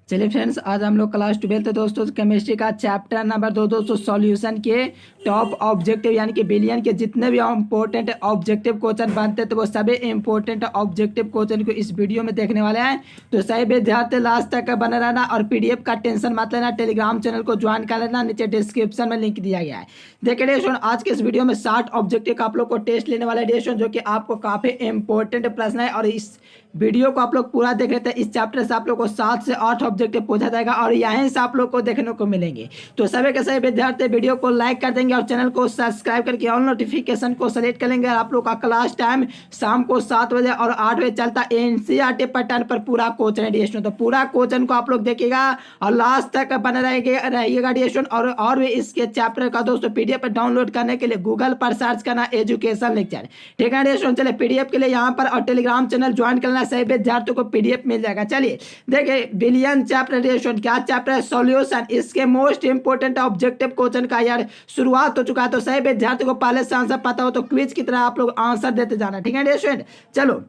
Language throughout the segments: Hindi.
चलिए फ्रेंड्स, आज हम लोग क्लास 12 दोस्तों केमिस्ट्री का चैप्टर नंबर 2 दोस्तों सॉल्यूशन के टॉप ऑब्जेक्टिव यानी कि बिलियन के जितने भी इंपॉर्टेंट ऑब्जेक्टिव क्वेश्चन बनते हैं तो वो सभी इंपॉर्टेंट ऑब्जेक्टिव क्वेश्चन को इस वीडियो में देखने वाले हैं। तो सही विद्यार्थी लास्ट तक बने रहना और पीडीएफ का टेंशन मत लेना। टेलीग्राम चैनल को ज्वाइन कर लेना, नीचे डिस्क्रिप्शन में लिंक दिया गया है। देखिए डिस्टूडेंट, आज के इस वीडियो में 60 ऑब्जेक्टिव का आप लोग को टेस्ट लेने वाला है डिस्टूडेंट, जो कि आपको काफी इंपॉर्टेंट प्रश्न है। और इस वीडियो को आप लोग पूरा देख रहे थे, इस चैप्टर से आप लोग को 7 से 8 ऑब्जेक्टिव पूछा जाएगा और यहीं से आप लोग को देखने को मिलेंगे। तो सभी के सभी विद्यार्थी वीडियो को लाइक कर देंगे और चैनल को सब्सक्राइब करके ऑल नोटिफिकेशन को सेलेक्ट कर लेंगे। आप लोग का क्लास टाइम शाम को 7 बजे और 8 बजे चलता है। एनसीईआरटी पैटर्न पर पूरा कोचिंग है डिस्टूडेंट, तो पूरा कोचिंग को आप लोग देखिएगा और लास्ट तक बने रहिएगा डिस्टूडेंट। और भी इसके चैप्टर का दोस्तों पीडीएफ डाउनलोड करने के लिए गूगल पर सर्च करना एजुकेशन लेक्चर, ठीक है डिस्टूडेंट। चलिए पीडीएफ के लिए यहाँ पर और टेलीग्राम चैनल ज्वाइन करना, सही विद्यार्थियों को पीडीएफ मिल जाएगा। चलिए देखिए बिलियन चैप्टर डिस्टूडेंट, क्या चैप्टर है? सॉल्यूशन। इसके मोस्ट इंपोर्टेंट ऑब्जेक्टिव क्वेश्चन का यार शुरुआत हो चुका है। तो सही विद्यार्थी को पहले से आंसर पता हो तो क्विज की तरह आप लोग आंसर देते जाना, ठीक है डिस्टूडेंट। चलो,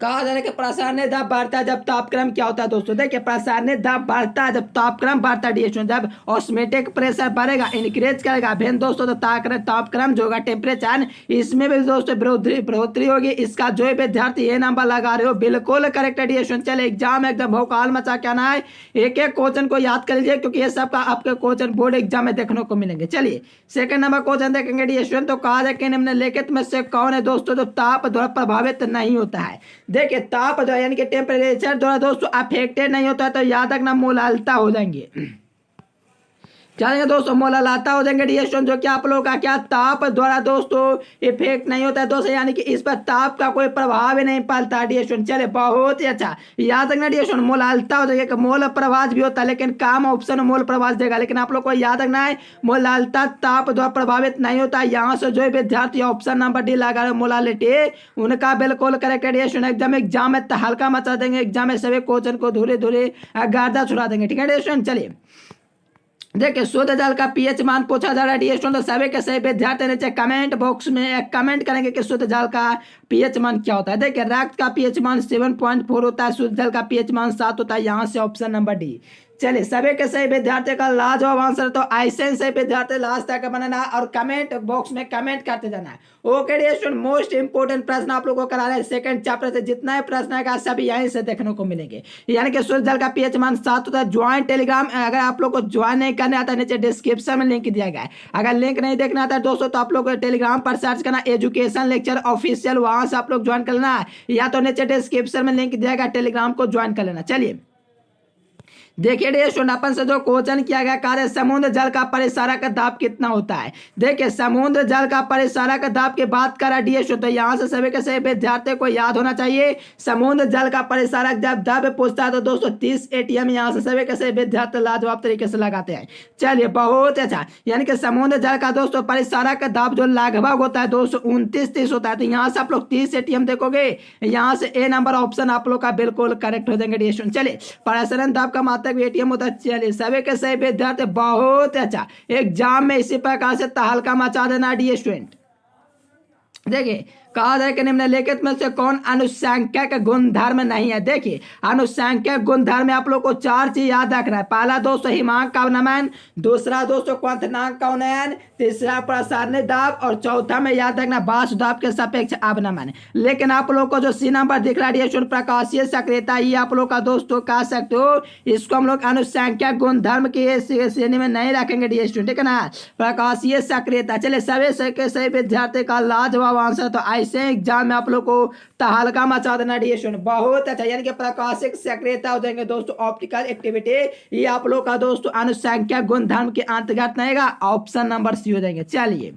कहा जा रहा है कि प्रसारणीय दाब बढ़ता है जब तापक्रम क्या होता है दोस्तों। देखिए प्रसारणीय दाब बढ़ता है जब तापक्रम बढ़ता है डिस्टूडेंट, जब ऑस्मोटिक प्रेशर बढ़ेगा, इंक्रीज करेगा भेन दोस्तों, तो तापक्रम जो होगा टेम्परेचर, इसमें भी दोस्तों बढ़ोतरी होगी। इसका जो है विद्यार्थी ये नंबर लगा रहे हो बिल्कुल करेक्ट है डिस्टूडेंट। चले एग्जाम एकदम भौकाल मचा के आना है, एक एक क्वेश्चन को याद कर लीजिए क्योंकि ये सब का आपके क्वेश्चन बोर्ड एग्जाम में देखने को मिलेंगे। चलिए सेकंड नंबर क्वेश्चन देखेंगे डिस्टूडेंट। तो कहा जाए कि निम्नलिखित में से कौन है दोस्तों जो ताप द्वारा प्रभावित नहीं होता है। देखिए ताप जो यानी कि टेम्परेचर द्वारा दोस्तों अफेक्टेड नहीं होता है, तो याद रखना मोलालता हो जाएंगे। चलेंगे दोस्तों, मोलालता हो जाएंगे डिस्टूडेंट, जो कि आप लोगों का क्या ताप द्वारा दोस्तों इफेक्ट नहीं होता है दोस्तों, यानी कि इस पर ताप का कोई प्रभाव ही नहीं पड़ता है डिस्टूडेंट। चले बहुत ही अच्छा, याद रखना डिस्टूडेंट मोलालता हो जाएगा। मोल प्रवाह भी होता है लेकिन काम ऑप्शन मोल प्रवाह देगा, लेकिन आप लोग को याद रखना है मोलालता ताप द्वारा प्रभावित नहीं होता है। यहाँ से जो विद्यार्थी ऑप्शन नंबर डी लगा रहे मोलालिटी, उनका बिल्कुल करेक्ट है डिस्टूडेंट। एकदम एग्जाम में हल्का मचा देंगे, एग्जाम में सभी क्वेश्चन को धूरे धूरे गर्दा छुड़ा देंगे, ठीक है डिस्टूडेंट। चलिए देखिए शुद्ध जल का पीएच मान पूछा जा रहा है डिस्टूडेंट, तो सभी के सही विद्यार्थी नीचे कमेंट बॉक्स में कमेंट करेंगे कि शुद्ध जल का पीएच मान क्या होता है। देखिए रक्त का पीएच मान 7.4 होता है, शुद्ध जल का पीएच मान 7 होता है। यहाँ से ऑप्शन नंबर डी। चलिए सभी के सही विद्यार्थी का लाजवाब आंसर, तो ऐसे सही विद्यार्थी लास्ट तक बनाना और कमेंट बॉक्स में कमेंट करते जाना है। ओके डिस्टूडेंट, मोस्ट इंपोर्टेंट प्रश्न आप लोगों को करा रहे हैं सेकंड चैप्टर से, जितना भी प्रश्न आएगा सभी यहीं से देखने को मिलेंगे। यानी कि शुद्ध जल का पीएच मान 7 होता है। ज्वाइन टेलीग्राम, अगर आप लोग को ज्वाइन नहीं करने आता नीचे डिस्क्रिप्शन में लिंक दिया गया है। अगर लिंक नहीं देखना आता है दोस्तों तो आप लोग टेलीग्राम पर सर्च करना एजुकेशन लेक्चर ऑफिशियल, वहां से आप लोग ज्वाइन कर लेना, या तो नीचे डिस्क्रिप्शन में लिंक दिया गया, टेलीग्राम को ज्वाइन कर लेना। चलिए देखिए डिस्टूडेंट, अपन से जो क्वेश्चन किया गया कार्य समुद्र जल का परिसारक दाब कितना होता है। देखिए समुद्र जल का परिसारक दाब की बात करा डिस्टूडेंट, तो यहाँ से सभी के सभी विद्यार्थी को याद होना चाहिए समुद्र जल का परिसारक जब दाब पूछता है तो दोस्तों 30 एटीएम यहाँ से सभी के सभी विद्यार्थी लाजवाब तरीके से लगाते हैं। चलिए बहुत अच्छा, यानी कि समुद्र जल का दोस्तों परिसारक दाब जो लगभग होता है दोस्तों 29-30 होता है। तो यहाँ से आप लोग 30 एटीएम देखोगे, यहाँ से ए नंबर ऑप्शन आप लोग का बिल्कुल करेक्ट हो जाएंगे डिस्टूडेंट। चलिए परिसरण दाब का मात्रक एटीएम होता है। चलिए सभी के सही विद्यार्थी बहुत अच्छा, एग्जाम में इसी प्रकार से तहलका मचा देना डिस्टूडेंट। देखिए कहा जाए कि निम्नलिखित में से कौन अनुसंख्यक गुणधर्म नहीं है। देखिए अनुसंख्यक गुणधर्म में आप लोग को 4 चीज याद रखना है। पहला दोस्तों हिमांक का अवनमन, दूसरा दोस्तों क्वथनांक का उन्नयन, तीसरा प्रसारणीय दाब और चौथा में याद रखना वाष्प दाब के सापेक्ष अवनमन। लेकिन आप लोग को जो सी नंबर दिख रहा है प्रकाशीय सक्रियता, ये आप लोग का दोस्तों कह सकते हो, इसको हम लोग अनुसंख्यक गुणधर्म की श्रेणी में नहीं रखेंगे डिस्टूडेंट, ठीक है ना, प्रकाशीय सक्रियता। चलिए सभी विद्यार्थी का लाजवाब आंसर, तो ऐसे एग्जाम में आप लोग को तहलका मचा देना डिस्टूडेंट। बहुत अच्छा, यानी कि प्रकाशिक सक्रियता हो जाएंगे दोस्तों ऑप्टिकल एक्टिविटी, ये आप लोग का दोस्तों अनुसंख्यक गुणधर्म के अंतर्गत नहीं आएगा, ऑप्शन नंबर सी हो जाएंगे। चलिए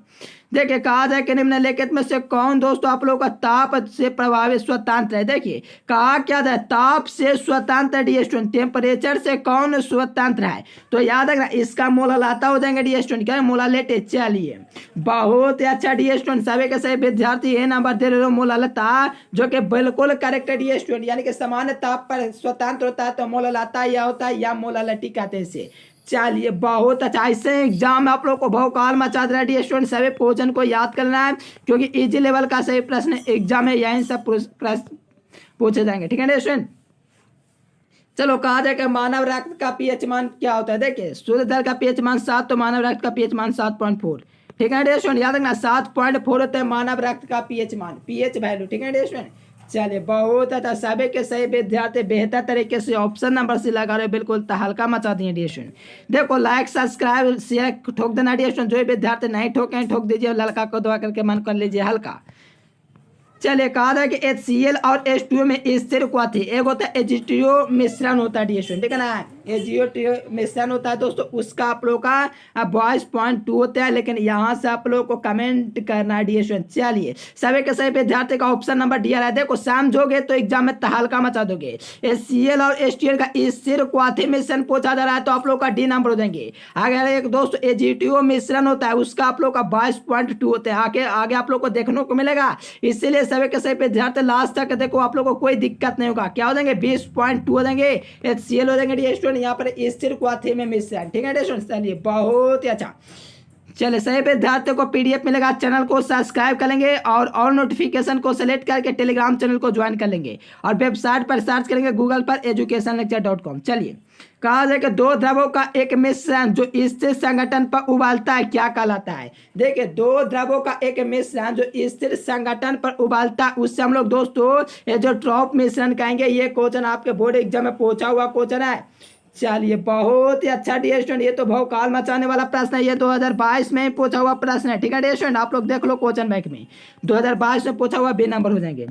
देखिए कहा जाए कि निम्नलिखित में से कौन दोस्तों आप लोग का ताप से प्रभावित स्वतंत्र है। देखिए कहा क्या था, ताप से स्वतंत्र डिस्टूडेंट, टेम्परेचर से कौन स्वतंत्र है। तो याद रखना इसका मोलालता हो जाएंगे डिस्टूडेंट, क्या मोलालिटी। चलिए बहुत ही अच्छा डिस्टूडेंट, सभी के सभी विद्यार्थी ये नंबर दे रहे हो मोलालता, जो कि बिल्कुल करेक्ट है डिस्टूडेंट। यानी कि सामान्य ताप पर स्वतंत्र होता है तो मोलालता या होता है या मोलालिटी कहते हैं इसे। चलिए बहुत अच्छा, ऐसे एग्जाम में आप लोग को भौकाल मचा दे रहा है स्टूडेंट, सभी क्वेश्चन को याद करना है क्योंकि इजी लेवल का सही प्रश्न एग्जाम में यही सब प्रश्न पूछे जाएंगे, ठीक है स्टूडेंट। चलो कहा जाए कि मानव रक्त का पीएच मान क्या होता है। देखिए शुद्ध जल का पीएच मान 7, तो मानव रक्त का पीएच मान 7.4। ठीक है डियर स्टूडेंट, याद रखना 7.4 होता है मानव रक्त का पीएच मान, पीएच वैल्यू। ठीक है डियर स्टूडेंट, चलिए बहुत अच्छा, सभी के सही विद्यार्थी बेहतर तरीके से ऑप्शन नंबर सी लगा रहे हो, बिल्कुल तहलका मचा दिए डियर स्टूडेंट। देखो लाइक सब्सक्राइब शेयर ठोक देना डियर स्टूडेंट, जो भी विद्यार्थी नहीं ठोके ठोक दीजिए, लड़का को दुआ करके मन कर लीजिए हल्का। चलिए कहा था कि HCl और H2O में स्थिर क्या थी, एक होता है एजिटियो मिश्रण होता है डियर स्टूडेंट, ठीक है ना, एजिटियो मिश्रण होता है दोस्तों, उसका आप लोग का बॉयस पॉइंट 2 होता है, लेकिन यहाँ से आप लोग को कमेंट करना है डियर स्टूडेंट। चलिए सभी के सही विद्यार्थी का ऑप्शन नंबर डी आ रहा है। देखो समझोगे तो एग्जाम में तहलका मचा दोगे। HCl और H2O का स्थिर क्वाथी मिश्रण पूछा जा रहा है तो आप लोग का डी नंबर हो जाएंगे। अगर एक दोस्त एजिटियो मिश्रण होता है उसका आप लोग का 22.2 होता है, आगे आगे आप लोग को देखने को मिलेगा। इसीलिए सभी के सही विद्यार्थी लास्ट तक देखो, आप लोग को कोई दिक्कत नहीं होगा। क्या हो जाएंगे 20.2 हो जाएंगे, HCl हो जाएंगे डियर स्टूडेंट यहाँ पर स्थिर क्वाथी में मिश्रण। ठीक है डियर स्टूडेंट, चलिए बहुत ही अच्छा। चलिए सही विद्यार्थियों को पीडीएफ मिलेगा, चैनल को सब्सक्राइब कर लेंगे और ऑल नोटिफिकेशन को सेलेक्ट करके टेलीग्राम चैनल को ज्वाइन कर लेंगे और वेबसाइट पर सर्च करेंगे गूगल पर educationlecture.com। चलिए कहा जाए कि दो द्रवों का एक मिश्रण जो स्थिर संगठन पर उबालता है क्या कहलाता है। देखिए दो द्रवों का एक मिश्रण जो स्थिर संगठन पर उबालता है उससे हम लोग दोस्तों ये जो ड्रॉप मिश्रण कहेंगे। ये क्वेश्चन आपके बोर्ड एग्जाम में पूछा हुआ क्वेश्चन है। चलिए बहुत ही अच्छा डियर स्टूडेंट, ये तो भौकाल मचाने वाला प्रश्न है, ये 2022 में ही पूछा हुआ प्रश्न है। ठीक है डियर स्टूडेंट, आप लोग देख लो क्वेश्चन बैंक में 2022 में पूछा हुआ, बी नंबर हो जाएंगे।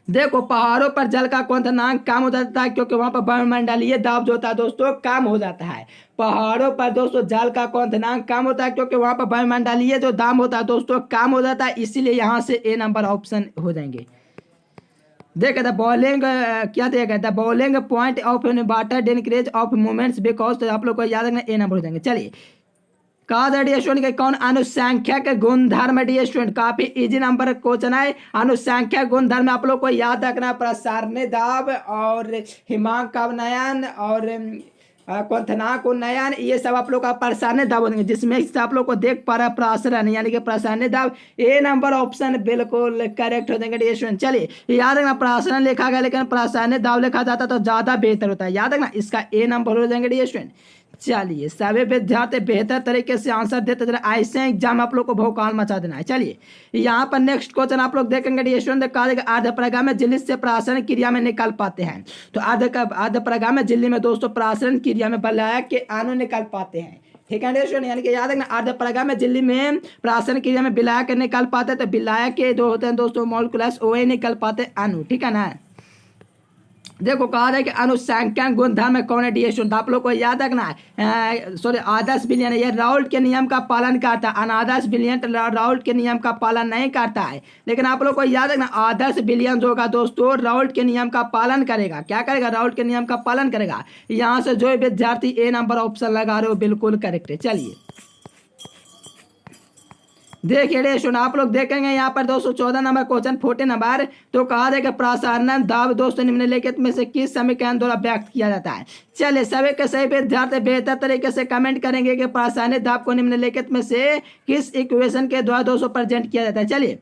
देखो पहाड़ों पर जल का क्वथनांक कम हो जाता है क्योंकि वहां पर वायुमंडलीय दाब जो होता है दोस्तों कम हो जाता है। पहाड़ों पर दोस्तों जल का क्वथनांक कम होता है क्योंकि वहां पर वायुमंडलीय जो दाब होता है दोस्तों कम हो जाता है, इसीलिए यहाँ से ए नंबर ऑप्शन हो जाएंगे। देखा था बॉलिंग क्या दिया गया था, bowling point of water decrease of movements because, तो आप लोग को याद रखना ए नंबर हो जाएंगे। चलिए कहा था डियर स्टूडेंट के कौन अनुसंख्यक गुणधर्म, डियर स्टूडेंट काफी इजी नंबर क्वेश्चन है। अनुसंख्यक गुणधर्म आप लोग को याद रखना प्रसारणी दाब और हिमांक का नयन और क्वथनांक उन्नयन, ये सब आप लोग का प्रसारणी दाब होंगे, जिसमें आप लोग को देख पा रहा है प्रसरण यानी कि प्रसारणी दाब। ए नंबर ऑप्शन बिल्कुल करेक्ट हो जाएंगे डियर स्टूडेंट। चलिए याद रखना प्रसारण लिखा गया लेकिन प्रसारणी दाब लिखा जाता तो ज्यादा बेहतर होता है, याद रखना इसका ए नंबर हो जाएंगे डियर स्टूडेंट। चलिए सभी विद्यार्थी बेहतर तरीके से आंसर देते चले, ऐसे एग्जाम आप लोग को भौकाल मचा देना है। चलिए यहाँ पर नेक्स्ट क्वेश्चन आप लोग देखेंगे डियर स्टूडेंट, अर्धपरागामी झिल्ली से प्रासरण क्रिया में निकल पाते हैं। तो अर्धपरागामी झिल्ली में दोस्तों प्रासरण क्रिया में विलायक के अणु निकल पाते हैं। ठीक है डियर स्टूडेंट, यानी कि याद रखना अर्धपरागामी झिल्ली में प्रासरण क्रिया में विलायक निकल पाते हैं, तो विलायक के जो होते हैं दोस्तों मॉलिक्यूलस OH निकल पाते अणु। ठीक है ना। देखो कहा जाए कि अनुसंख्यक गुणधर्म में कौन है डियर स्टूडेंट, आप लोग को याद रखना है सॉरी आदर्श विलयन, ये राउल्ट के नियम का पालन करता है। अनादर्श विलयन राउल्ट के नियम का पालन नहीं करता है, लेकिन आप लोग को याद रखना आदर्श विलयन जो होगा दोस्तों राउल्ट के नियम का पालन करेगा। क्या करेगा, राउल्ट के नियम का पालन करेगा। यहाँ से जो विद्यार्थी ए नंबर ऑप्शन लगा रहे हो बिल्कुल करेक्ट है। चलिए देखिए डियर स्टूडेंट, आप लोग देखेंगे यहाँ पर 214 नंबर क्वेश्चन 40 नंबर, तो कहा जाए कि प्रसारण दाब दोस्तों निम्नलिखित में से किस समीकरण द्वारा व्यक्त किया जाता है। चलिए सभी के सही विद्यार्थी बेहतर तरीके से कमेंट करेंगे कि प्रसारण दाब को निम्नलिखित में से किस इक्वेशन के द्वारा दोस्तों प्रेजेंट किया जाता है। चलिए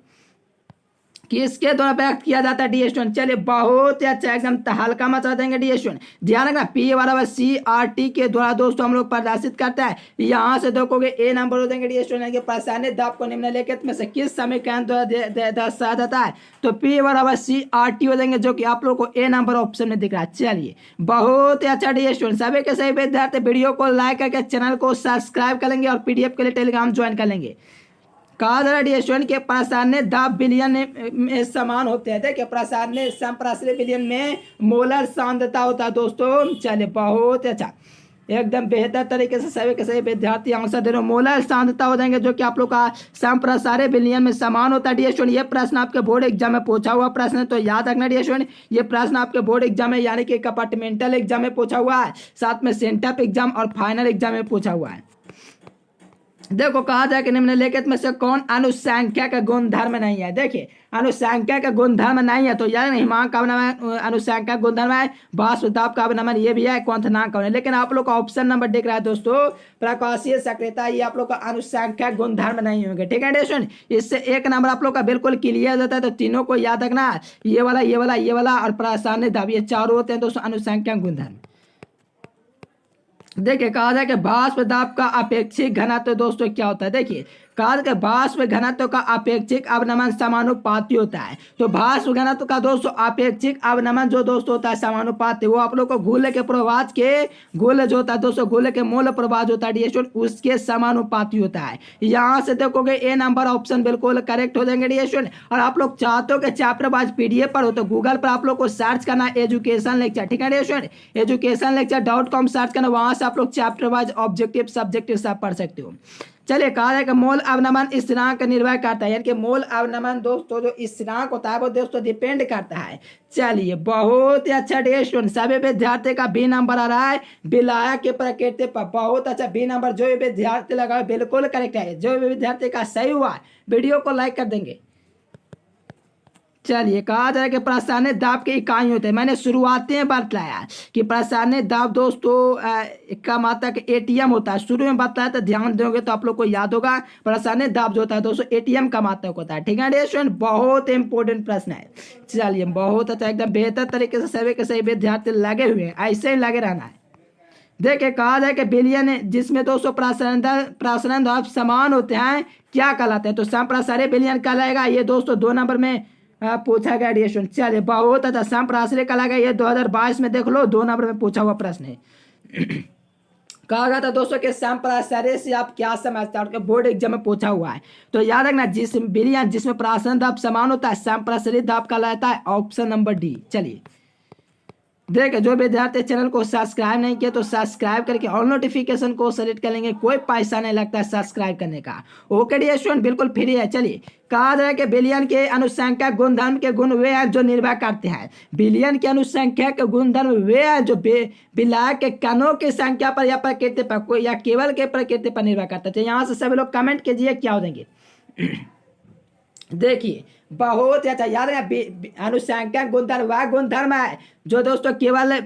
किसके द्वारा व्यक्त किया जाता है डियर स्टूडेंट, चलिए बहुत ही अच्छा एकदम तहलका मचा देंगे डियर स्टूडेंट। ध्यान रखना P/CRT के द्वारा दोस्तों हम लोग प्रदर्शित करते हैं। यहाँ से देखोगे ए नंबर हो देंगे डियर स्टूडेंट, प्रसारणी दाब को निम्नलिखित में से किस समीकरण द्वारा दर्शाया जाता है, तो P/CRT हो देंगे, जो कि आप लोग को ए नंबर ऑप्शन में दिख रहा है। चलिए बहुत ही अच्छा डियर स्टूडेंट, सभी के सही विद्यार्थी वीडियो को लाइक करके चैनल को सब्सक्राइब कर लेंगे और PDF के लिए टेलीग्राम ज्वाइन कर लेंगे। कहा जा रहा है डियर स्टूडेंट के प्रसारणी दाब विलयन में समान होते हैं। देखिए प्रसारणी संप्रासरी विलयन में मोलर सांद्रता होता है दोस्तों। चलिए बहुत अच्छा एकदम बेहतर तरीके से सभी के सही विद्यार्थी आंसर दे रहे हो। मोलर सांद्रता हो जाएंगे जो कि आप लोग का संप्रासार्य विलयन में समान होता है डियर स्टूडेंट। ये प्रश्न आपके बोर्ड एग्जाम में पूछा हुआ प्रश्न है, तो याद रखना डियर स्टूडेंट, ये प्रश्न आपके बोर्ड एग्जाम में यानी कि कंपार्टमेंटल एग्जाम में पूछा हुआ है, साथ में सेंटअप एग्जाम और फाइनल एग्जाम में पूछा हुआ है। देखो कहा जाए कि निम्नलिखित में से कौन अनुसंख्या का गुणधर्म नहीं है। देखिए अनुसंख्या का गुणधर्म नहीं है तो यार हिमांक का अवनमन अनुसंख्या गुणधर्म है, वाष्प दाब का अवनमन ये भी है, क्वथनांक का, लेकिन आप लोग का ऑप्शन नंबर दिख रहा है दोस्तों प्रकाशीय सक्रियता, ये आप लोग का अनुसंख्या गुणधर्म नहीं होंगे। ठीक है स्टूडेंट, इससे एक नंबर आप लोग का बिल्कुल क्लियर हो जाता है। तो तीनों को याद रखना, ये वाला ये वाला ये वाला और प्रासान्य दाब, ये चारों होते हैं दोस्तों अनुसंख्या गुणधर्म। देखिए कहा जाए कि वाष्प दाब का अपेक्षित घनत्व दोस्तों क्या होता है। देखिए कहा जाए कि वाष्प घनत्व का अपेक्षिक अवनमन समानुपाती होता है। तो वाष्प घनत्व का दोस्तों अपेक्षिक अवनमन जो दोस्तों होता है समानुपाती, वो आप लोग को गोले के प्रवाह के गोले जो होता है दोस्तों गोले के मूल प्रवाह जो होता है डियर स्टूडेंट उसके समानुपाती होता है। यहाँ से देखोगे ए नंबर ऑप्शन बिल्कुल करेक्ट हो जाएंगे डियर स्टूडेंट। और आप लोग चाहते हो कि चैप्टर वाइज पीडीएफ पर हो तो गूगल पर आप लोग को सर्च करना एजुकेशन लेक्चर। ठीक है डियर स्टूडेंट, educationlecture.com सर्च करना, वहां से आप लोग चैप्टर वाइज ऑब्जेक्टिव सब्जेक्टिव सब पढ़ सकते हो। चलिए कहा जाए कि मोल अवनमन स्थिरांक निर्भर करता है, यानी कि मोल अवनमन दोस्तों जो स्थिरांक होता है वो दोस्तों डिपेंड करता है। चलिए बहुत ही अच्छा डियर स्टूडेंट, सभी विद्यार्थी का बी नंबर आ रहा है विलायक के प्रकृति पर, बहुत अच्छा बी नंबर। जो भी विद्यार्थी लगा बिल्कुल करेक्ट है, जो भी विद्यार्थी का सही हुआ वीडियो को लाइक कर देंगे। चलिए कहा जाए कि प्रासान्य दाब की इकाई होते हैं, मैंने शुरुआती में बतलाया कि प्रासान्य दाब दोस्तों का मात्रक एटीएम होता है, शुरू में बताया तो ध्यान दोगे तो आप लोग को याद होगा। प्रासान्य दाब जो होता है दोस्तों एटीएम का मात्रक होता है। ठीक है स्टूडेंट, बहुत इंपॉर्टेंट प्रश्न है। चलिए बहुत अच्छा, एकदम बेहतर तरीके से सभी के सही विद्यार्थी लगे हुए हैं, ऐसे ही लगे रहना है। देखिए कहा जाए कि बिलियन जिसमें दोस्तों प्रासान्य दाब समान होते हैं क्या कहलाते हैं, तो समप्रसारी बिलियन कहलाएगा। ये दोस्तों 2 नंबर में पूछा गया एडिशन। चलिए बहुत अच्छा, समप्रासारी कहलाएगा, ये 2022 में देख लो 2 नंबर में पूछा हुआ प्रश्न है। कहा गया था दोस्तों कि समप्रासारी से आप क्या समझते हैं, बोर्ड एग्जाम में पूछा हुआ है। तो याद रखना जिस बिलियन जिसमें प्रासान्य दाब समान होता है समप्रासारी दाब कहलाता है, ऑप्शन नंबर डी। चलिए देखिए जो विद्यार्थी चैनल को सब्सक्राइब नहीं किया तो सब्सक्राइब करके ऑल नोटिफिकेशन को सेलेक्ट कर लेंगे, कोई पैसा नहीं लगता है सब्सक्राइब करने का। ओके डियर स्टूडेंट, बिल्कुल फ्री है। चलिए कहा जाए कि बिलियन के अनुसंख्या गुणधर्म के गुण वे हैं जो निर्भर करते हैं, बिलियन के अनुसंख्या के गुणधर्म वे हैं जो विलायक के कणों की संख्या पर या प्रकृति पर कोई या केवल के प्रकृति पर निर्भर करते हैं। तो यहाँ से सभी लोग कमेंट कीजिए क्या हो देंगे। देखिए बहुत ही अच्छा, याद है अनुसंख्या गुणधर्म वह गुणधर्म है जो दोस्तों केवल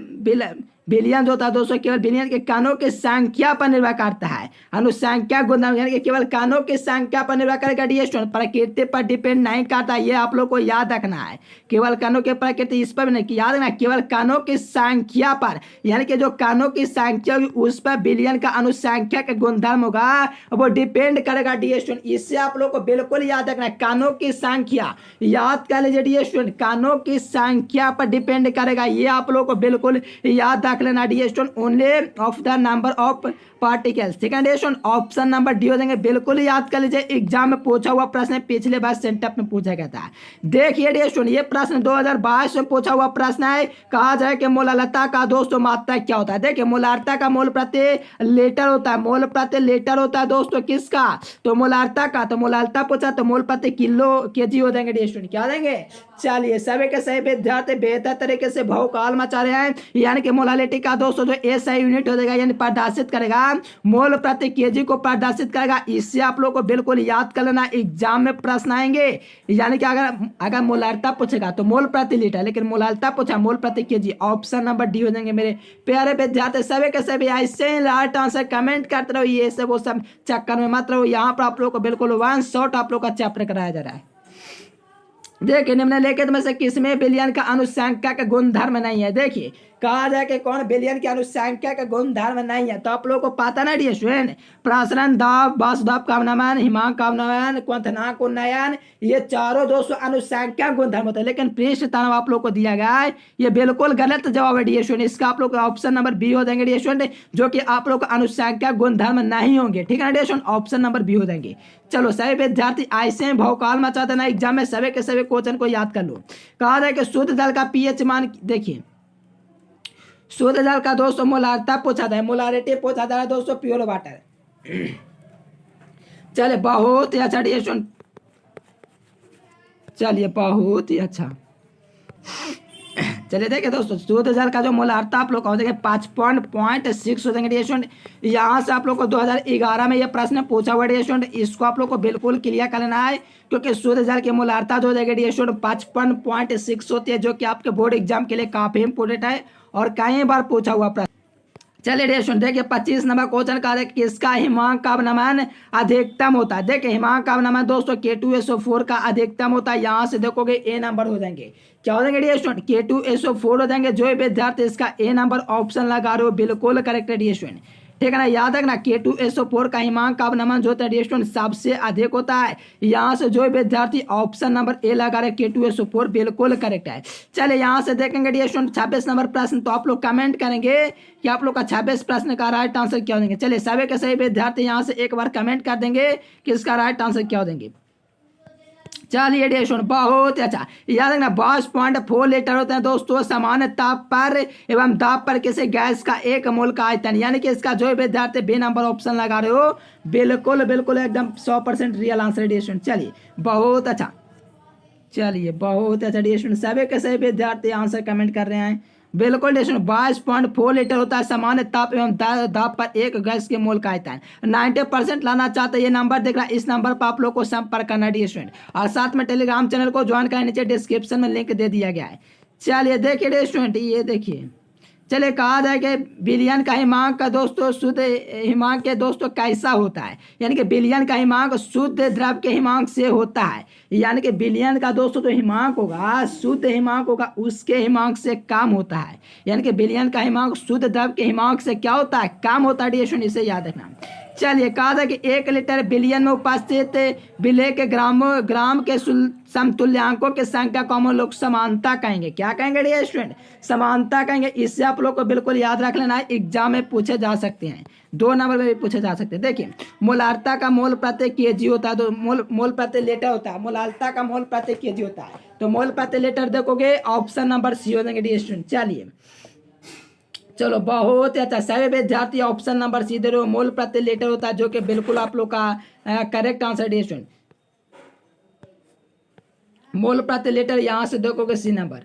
बिलियन जो होता है दोस्तों केवल बिलियन के कानों की संख्या पर निर्भर करता है। अनुसंख्या गुणधर्म यानी कि केवल कानों की संख्या पर निर्भर करेगा डियर स्टूडेंट, प्रकृति पर डिपेंड नहीं करता, ये आप लोग को याद रखना है। केवल कानों की प्रकृति इस पर भी नहीं, याद रखना केवल कानों की संख्या पर, यानी कि जो कानों की संख्या होगी उस पर बिलियन का अनुसंख्या का गुणधर्म होगा वो डिपेंड करेगा डियर स्टूडेंट। इससे आप लोग को बिल्कुल याद रखना है, कानों की संख्या याद कर लीजिए डियर स्टूडेंट, कानों की संख्या पर डिपेंड करेगा, ये आप लोग को बिल्कुल याद रख लेना dear student. Only of the number of particles. ठीक है dear student, option number D हो जाएंगे, बिल्कुल याद कर लीजिए, एग्जाम में पूछा हुआ प्रश्न है, पिछले बार सेंटअप में पूछा गया था। देखिए डियर स्टूडेंट ये प्रश्न 2022 में पूछा हुआ प्रश्न है। कहा जाए कि मोलालता का दोस्तों मात्रा क्या होता है। देखिए मोलालता का मोल प्रति लीटर होता है, मोल प्रति लीटर होता है दोस्तों किसका, तो मोलालता का। तो मोलालता पूछा तो मोल प्रति किलो केजी हो जाएंगे डियर स्टूडेंट, क्या देंगे। चलिए सभी के सही विद्यार्थी बेहतर तरीके से भौकाल मचा रहे हैं, यानी कि मोलालिटी का दोस्तों जो एसआई यूनिट हो जाएगा यानी प्रदर्शित करेगा, मोल प्रति केजी को प्रदर्शित करेगा। इससे आप लोग को बिल्कुल याद कर लेना, एग्जाम में प्रश्न आएंगे, यानी कि अगर मोलालता पूछेगा तो मोल प्रति लीटर, लेकिन मोलालता पूछा मोल प्रति केजी, ऑप्शन नंबर डी हो जाएंगे मेरे प्यारे विद्यार्थी। सभी के सभी ऐसे ही राइट आंसर कमेंट करते रहो, ये सब वो सब चक्कर में मत रहो। यहाँ पर आप लोग को बिल्कुल वन शॉट आप लोग का चैप्टर कराया जा रहा है। देखिए निम्नलिखित में से किसमें बिलियन का अनुसंख्या का गुणधर्म नहीं है। देखिए कहा जाए कि कौन बिलियन की अनुसंख्या का गुणधर्म नहीं है, तो आप लोगों को पता ना डियर स्टूडेंट, प्रासरण दाब, वाष्प दाब का अवनमन, हिमांक का अवनमन, क्वथनांक उन्नयन, ये चारों दोस्तों अनुसंख्या गुणधर्म होता है। लेकिन पृष्ठ तनाव आप लोग को दिया गया है, ये बिल्कुल गलत जवाब है डियर स्टूडेंट। इसका आप लोग ऑप्शन नंबर बी हो जाएंगे डियर स्टूडेंट, जो कि आप लोग का अनुसंख्या गुणधर्म नहीं होंगे। ठीक है ना dear student, option number B हो जाएंगे। चलो सभी विद्यार्थी ऐसे भौकाल मचा देना, एग्जाम में सभी के सभी क्वेश्चन को याद कर लो। कहा जाए कि शुद्ध जल का पीएच मान, देखिए शुद्ध जल का दोस्तों मोलारिटी पूछा था, मोलारिटी पूछा था दोस्तों प्योर वाटर। चलिए बहुत ही अच्छा डियर स्टूडेंट, चलिए बहुत ही अच्छा। चलिए देखिए दोस्तों, शुद्ध जल का जो मोलार्ता आप लोग को हो जाएगा 55.6 हो जाएंगे डियर स्टूडेंट। यहाँ से आप लोग को 2011 में ये प्रश्न पूछा हुआ डियर स्टूडेंट, इसको आप लोग को बिल्कुल क्लियर कर लेना है, क्योंकि शुद्ध जल की मोलार्ता जो हो जाएगी डियर स्टूडेंट 55.6 होती है, जो कि आपके बोर्ड एग्जाम के लिए काफी इंपोर्टेंट है और कई बार पूछा हुआ प्रश्न। चलिए डियर स्टूडेंट देखिए 25 नंबर क्वेश्चन का है, किसका हिमांक का अवनमन अधिकतम होता है। देखिए हिमांक का अवनमन दोस्तों K2SO4 का अधिकतम होता है। यहाँ से देखोगे ए नंबर हो जाएंगे, क्या हो जाएंगे डियर स्टूडेंट K2SO4 हो जाएंगे। जो विद्यार्थी इसका ए नंबर ऑप्शन लगा रहे हो बिल्कुल करेक्ट है डियर स्टूडेंट, ठीक है ना। याद रखना K2SO4 का हिमांक का अवनमन जो होता है डियर स्टूडेंट सबसे अधिक होता है। यहाँ से जो विद्यार्थी ऑप्शन नंबर ए लगा रहे K2SO4 बिल्कुल करेक्ट है। चलिए यहाँ से देखेंगे डियर स्टूडेंट 26 नंबर प्रश्न, तो आप लोग कमेंट करेंगे कि आप लोग का 26 प्रश्न का राइट आंसर क्या हो देंगे। चलिए सभी के सही विद्यार्थी यहाँ से एक बार कमेंट कर देंगे कि इसका राइट आंसर क्या हो देंगे। चलिए डियर स्टूडेंट बहुत अच्छा, याद रखना 22.4 लीटर होते हैं दोस्तों समान ताप पर एवं दाब पर किसी गैस का 1 मोल का आयतन, यानी कि इसका जो विद्यार्थी बी नंबर ऑप्शन लगा रहे हो बिल्कुल बिल्कुल एकदम 100% रियल आंसर डियर स्टूडेंट। चलिए बहुत अच्छा, चलिए बहुत अच्छा डियर स्टूडेंट, सभी के सभी विद्यार्थी आंसर कमेंट कर रहे हैं बिल्कुल डियर स्टूडेंट। 22.4 लीटर होता है सामान्य ताप एवं दाब पर 1 गैस के मोल का आयतन। 90% लाना चाहते हैं, ये नंबर देख रहा है, इस नंबर पर आप लोग को संपर्क करना डियर स्टूडेंट, और साथ में टेलीग्राम चैनल को ज्वाइन करने नीचे डिस्क्रिप्शन में लिंक दे दिया गया है। चलिए देखिए डियर स्टूडेंट, ये देखिए चलिए कहा जाए कि बिलियन का हिमांक का दोस्तों शुद्ध हिमांक के दोस्तों कैसा होता है, यानी कि बिलियन का हिमांक शुद्ध द्रव के हिमांक से होता है, यानी कि बिलियन का दोस्तों जो हिमांक होगा शुद्ध हिमांक होगा उसके हिमांक से कम होता है, यानी कि बिलियन का हिमांक शुद्ध द्रव के हिमांक से क्या होता है, कम होता है डियर स्टूडेंट, इसे याद रखना। चलिए कहा था कि 1 लीटर बिलियन में उपस्थित विलेय के ग्राम के समतुल्यांकों की संख्या को हम लोग समानता कहेंगे। क्या कहेंगे डियर स्टूडेंट, समानता कहेंगे। इससे आप लोग को बिल्कुल याद रख लेना है, एग्जाम में पूछे जा सकते हैं, 2 नंबर में भी पूछे जा सकते हैं। देखिए मोलार्ता का मोल प्रति केजी होता है, तो मोल प्रति लीटर होता है, मोलार्ता का मोल प्रति केजी होता है, तो मोल प्रति लीटर देखोगे ऑप्शन नंबर सी हो जाएंगे डियर स्टूडेंट। चलिए चलो बहुत अच्छा, सभी विद्यार्थी ऑप्शन नंबर सी दे रहे हो, मोल प्रति लीटर होता है, जो कि बिल्कुल आप लोग का करेक्ट आंसर डियर स्टूडेंट। मोल प्रति लीटर यहाँ से देखोगे सी नंबर।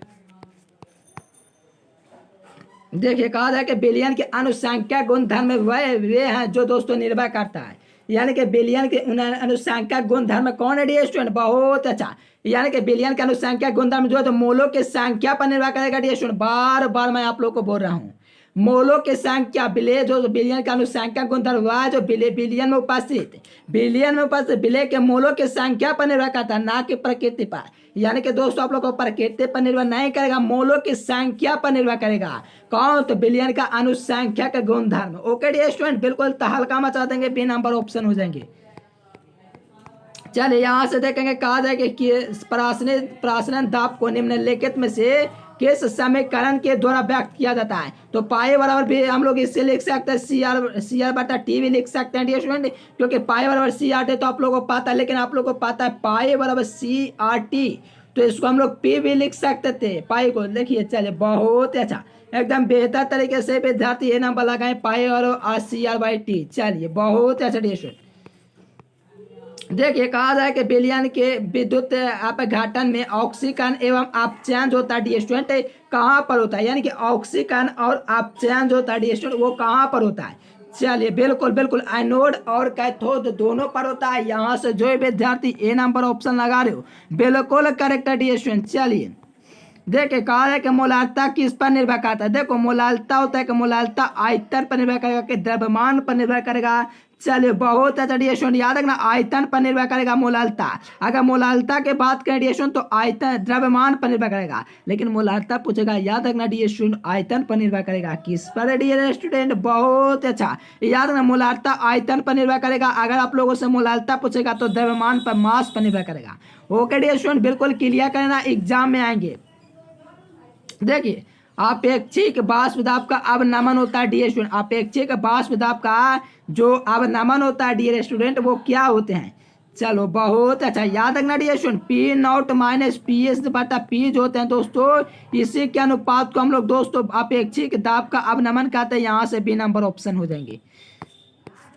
देखिए कहा जाए कि बिलियन के अनुसंख्या गुणधर्म वे हैं जो दोस्तों निर्भर करता है, यानी कि बिलियन के अनुसंख्या गुणधर्म कौन है डियर स्टूडेंट, बहुत अच्छा, यानी कि बिलियन के अनुसंख्या गुणधर्म जो है तो मोलों की संख्या पर निर्भर करेगा डियर स्टूडेंट। बार बार मैं आप लोग को बोल रहा हूँ, मोलों की संख्या जो बिलियन का अनुसंख्या गुणधर्म हुआ है जो बिलियन में उपस्थित विलेय के मोलों की संख्या पर निर्भर करता है, ना कि प्रकृति पर, यानी कि दोस्तों आप लोग को प्रकृति पर निर्भर नहीं करेगा, मोलों की संख्या पर निर्भर करेगा। कौन, तो बिलियन का अनुसंख्या का गुणधर्म। ओके डियर स्टूडेंट, बिल्कुल तहलका मचा देंगे, बी नंबर ऑप्शन हो जाएंगे। चलिए यहाँ से देखेंगे कहा जाए कि प्राशनन दाब को निम्नलिखित में से किस समीकरण के द्वारा व्यक्त किया जाता है, तो पाई बराबर भी हम लोग इससे लिख सकते हैं सी आर बटा टी भी लिख सकते हैं डियर स्टूडेंट, क्योंकि पाई बराबर सी आर टी तो आप लोगों को पता है, लेकिन आप लोगों को पता है पाई बराबर सी आर टी, तो इसको हम लोग पी भी लिख सकते थे पाई को। देखिए चलिए बहुत अच्छा, एकदम बेहतर तरीके से विद्यार्थी ये नंबर लगाए पाई और सी आर बाई टी। चलिए बहुत अच्छा डियर स्टूडेंट। देखिए कहा जाए कि बिलियन के विद्युत अपघटन में ऑक्सीकरण एवं अपचयन जो होता है डियर स्टूडेंट कहाँ पर होता है, यानी कि ऑक्सीकरण और अपचयन जो होता है डियर स्टूडेंट वो कहाँ पर होता है। चलिए बिल्कुल बिल्कुल एनोड और कैथोड दोनों पर होता है। यहाँ से जो विद्यार्थी ए नंबर ऑप्शन लगा रहे हो बिल्कुल करेक्ट है डियर स्टूडेंट। चलिए देखिए कहा है कि मोलार्ता किस पर निर्भर करता है, देखो मोलार्ता होता है कि मोलार्ता आयतन पर निर्भर करेगा कि द्रव्यमान पर निर्भर करेगा। चलिए बहुत अच्छा डियर स्टूडेंट, याद रखना आयतन पर निर्भर करेगा मोलार्ता। अगर मोलार्ता के बात करें डियर स्टूडेंट तो आयतन द्रव्यमान पर निर्भर करेगा, लेकिन मोलार्ता पूछेगा, याद रखना डियर स्टूडेंट आयतन पर निर्भर करेगा। किस पर डियर स्टूडेंट, बहुत अच्छा, याद रखना मोलार्ता आयतन पर निर्भर करेगा। अगर आप लोगों से मोलार्ता पूछेगा तो द्रव्यमान पर मास पर निर्भर करेगा। ओके डियर स्टूडेंट, बिल्कुल क्लियर करना, एग्जाम में आएंगे। देखिए अपेक्षिक वाष्प दाब का अवनमन होता है डियर स्टूडेंट, अपेक्षिक वाष्प दाब का जो अवनमन होता है डियर स्टूडेंट वो क्या होते हैं। चलो बहुत अच्छा, याद रखना dear student P naught minus P S बटा पी जो होते हैं दोस्तों, इसी के अनुपात को हम लोग दोस्तों अपेक्षिक दाब का अवनमन कहते हैं। यहाँ से बी नंबर ऑप्शन हो जाएंगे।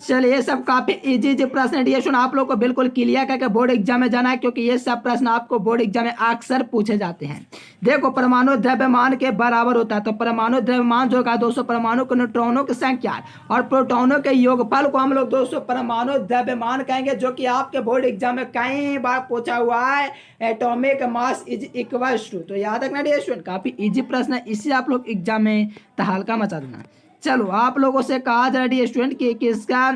चलिए ये सब काफी इजी प्रश्न है डियर स्टूडेंट, आप लोग को बिल्कुल क्लियर करके बोर्ड एग्जाम में जाना है, क्योंकि ये सब प्रश्न आपको बोर्ड एग्जाम में अक्सर पूछे जाते हैं। देखो परमाणु द्रव्यमान के बराबर होता है, तो परमाणु द्रव्यमान जो होगा दोस्तों परमाणु के न्यूट्रॉनों की संख्या और प्रोटॉनों के योगफल को हम लोग दोस्तों परमाणु द्रव्यमान कहेंगे, जो कि आपके बोर्ड एग्जाम में कई बार पूछा हुआ है। Atomic mass is equals to, तो याद रखना डियर स्टूडेंट, काफी इजी प्रश्न है, इससे आप लोग एग्जाम में तहलका मचा देना। चलो आप लोगों से कहा जा रहा है स्टूडेंट कि किसका,